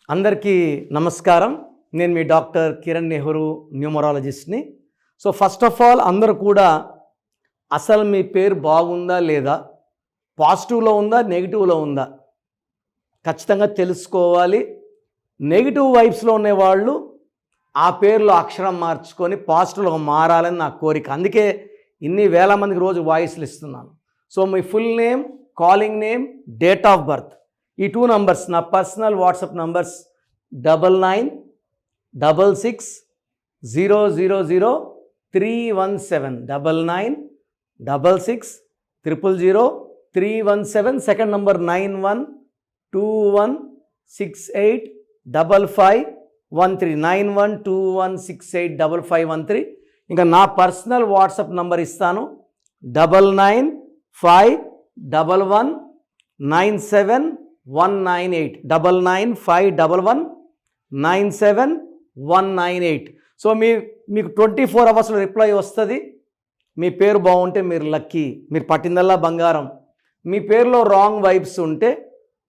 అందరికీ నమస్కారం. నేను మీ డాక్టర్ కిరణ్ నెహ్రూ, న్యూమరాలజిస్ట్ని. సో ఫస్ట్ ఆఫ్ ఆల్ అందరూ కూడా అసలు మీ పేరు బాగుందా లేదా, పాజిటివ్లో ఉందా నెగిటివ్లో ఉందా ఖచ్చితంగా తెలుసుకోవాలి. నెగిటివ్ వైబ్స్లో ఉండేవాళ్ళు ఆ పేరులో అక్షరం మార్చుకొని పాజిటివ్లో మారాలని నా కోరిక. అందుకే ఇన్ని వేల మందికి రోజు వాయిస్లు ఇస్తున్నాను. So me full name, calling name, date of birth, ఈ 2 నంబర్స్ నా personal WhatsApp numbers 9966000317 9966000317. Second number 9121685513 9121685513. ఇంకా నా పర్సనల్ వాట్సాప్ నంబర్ ఇస్తాను 9951197198 9951197198. సో మీకు 24 అవర్స్లో రిప్లై వస్తుంది. మీ పేరు బాగుంటే మీరు లక్కీ, మీరు పట్టిందల్లా బంగారం. మీ పేరులో రాంగ్ వైబ్స్ ఉంటే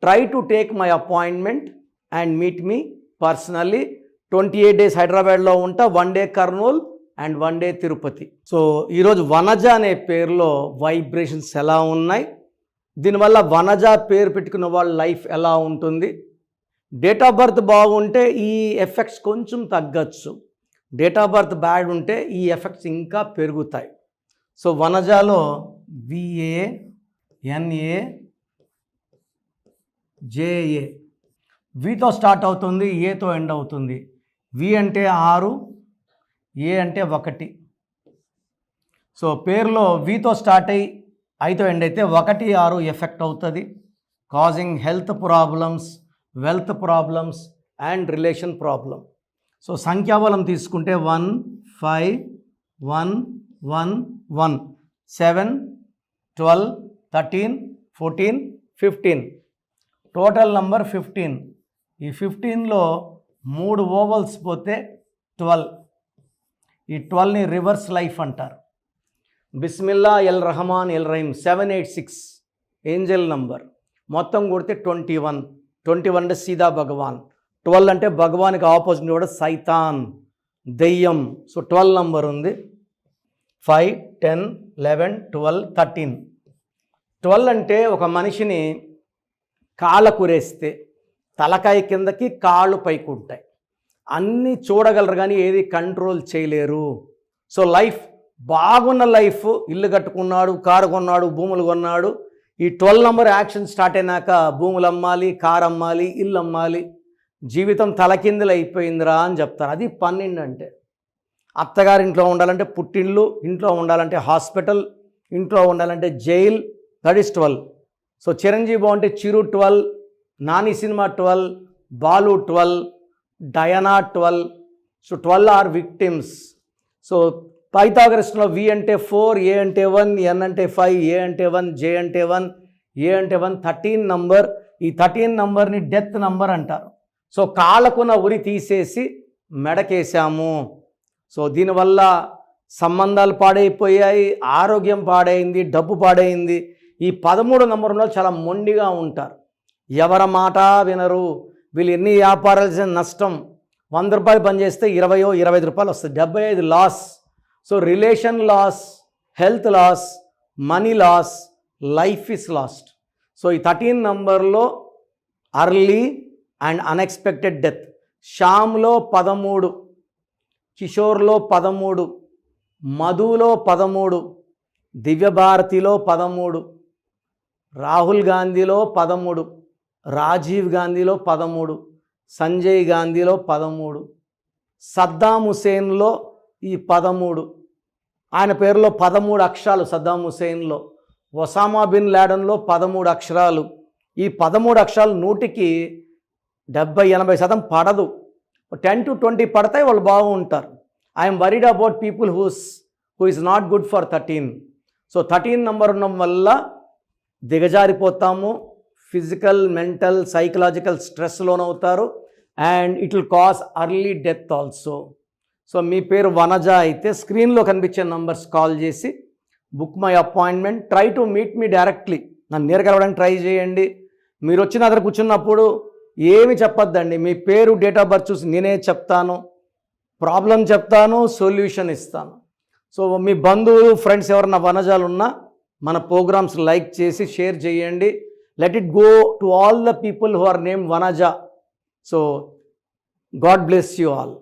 try to take my appointment and meet me personally. 28 days హైదరాబాద్లో ఉంటా, 1 day Kurnool and 1 day Tirupati. So ఈరోజు వనజ అనే పేరులో వైబ్రేషన్స్ ఎలా ఉన్నాయి, దీనివల్ల వనజ పేరు పెట్టుకున్న వాళ్ళ లైఫ్ ఎలా ఉంటుంది, డేట్ ఆఫ్ బర్త్ బాగుంటే ఈ ఎఫెక్ట్స్ కొంచెం తగ్గచ్చు, డేట్ ఆఫ్ బర్త్ బ్యాడ్ ఉంటే ఈ ఎఫెక్ట్స్ ఇంకా పెరుగుతాయి. సో వనజాలో VANAJA, వితో స్టార్ట్ అవుతుంది, ఏతో ఎండ్ అవుతుంది. వి అంటే 6, ఏ అంటే 1. సో పేరులో వితో స్టార్ట్ అయ్యి ఐతో ఎండ్ అయితే 1, 6 ఎఫెక్ట్ అవుతుంది, causing health problems, wealth problems and relation problem. So సంఖ్యాబలం తీసుకుంటే 1 5 1 1 1 7 12 13 14 15, టోటల్ నంబర్ 15. ఈ 15లో 3 ఓవల్స్ పోతే 12. ఈ 12ని రివర్స్ లైఫ్ అంటారు. Bismillah L Rahman L Rahim 786 Angel number. మొత్తం కొడితే 21. 21 అంటే సీదా భగవాన్. 12 అంటే భగవాన్కి ఆపోజిట్ కూడా సైతాన్, దెయ్యం. సో 12 నంబర్ ఉంది. 5 10 11 12 13. 12 అంటే ఒక మనిషిని కాళ్ళ కురేస్తే తలకాయ కిందకి కాళ్ళు పైకి ఉంటాయి. అన్నీ చూడగలరు కానీ ఏది కంట్రోల్ చేయలేరు. సో లైఫ్ బాగున్న లైఫ్, ఇల్లు కట్టుకున్నాడు, కారు కొన్నాడు, భూములు కొన్నాడు. ఈ 12 నంబర్ యాక్షన్ స్టార్ట్ అయినాక భూములు అమ్మాలి, కారు అమ్మాలి, ఇల్లు అమ్మాలి, జీవితం తలకిందులు అయిపోయిందిరా అని చెప్తారు. అది 12 అంటే. అత్తగారి ఇంట్లో ఉండాలంటే పుట్టిల్లు, ఇంట్లో ఉండాలంటే హాస్పిటల్, ఇంట్లో ఉండాలంటే jail, that is 12. So Chiranjeevi బాగుంటే Chiru 12, Nani cinema 12, Balu 12, Diana 12. So 12 are victims. So పైథాగరస్లో వి అంటే 4, ఏ అంటే 1, ఎన్ అంటే 5, ఏ అంటే 1, జే అంటే 1, ఏ అంటే 1, 13 నంబర్. ఈ 13 నంబర్ని డెత్ నంబర్ అంటారు. సో కాళ్ళకున్న ఉరి తీసేసి మెడకేసాము. సో దీనివల్ల సంబంధాలు పాడైపోయాయి, ఆరోగ్యం పాడైంది, డబ్బు పాడైంది. ఈ 13 నంబర్లో చాలా మొండిగా ఉంటారు, ఎవరి మాట వినరు. వీళ్ళు ఎన్ని వ్యాపారాలు చేసిన నష్టం. 100 రూపాయలు పనిచేస్తే 20 25 రూపాయలు వస్తుంది, 75 loss. So relation loss, health loss, money loss, life is lost. So ఈ 13 నంబర్లో అర్లీ అండ్ అన్ఎక్స్పెక్టెడ్ డెత్. శ్యామ్లో 13, కిషోర్లో 13, మధులో 13, దివ్యభారతిలో 13, రాహుల్ గాంధీలో 13, రాజీవ్ గాంధీలో 13, సంజయ్ గాంధీలో 13, సద్దాం హుసేన్లో ఈ 13. ఆయన పేరులో 13 అక్షరాలు సద్దాం హుసేన్లో. ఒసామా బిన్ లాడెన్లో 13 అక్షరాలు. ఈ 13 అక్షరాలు 100కి 70-80% పడదు. 10 to 20 పడతాయి, వాళ్ళు బాగుంటారు. I'm worried about people who is not good for 13. So 13 number ఉండడం వల్ల దిగజారిపోతాము, ఫిజికల్, మెంటల్, సైకలాజికల్ స్ట్రెస్ లోనవుతారు, and it will cause early death also. So మీ పేరు వనజ అయితే స్క్రీన్లో కనిపించే నంబర్స్ కాల్ చేసి book my appointment, try to meet me directly. నన్ను నేరుగా కలవడానికి ట్రై చేయండి. మీరు వచ్చి నా దగ్గర కూర్చున్నప్పుడు ఏమి చెప్పొద్దండి. మీ పేరు, డేట్ ఆఫ్ బర్త్ చూసి నేనే చెప్తాను, ప్రాబ్లం చెప్తాను, సొల్యూషన్ ఇస్తాను. సో మీ బంధువులు, ఫ్రెండ్స్ ఎవరన్నా వనజాలు ఉన్నా మన ప్రోగ్రామ్స్ లైక్ చేసి షేర్ చేయండి. Let it go to all the people who are name Vanaja. So God bless you all.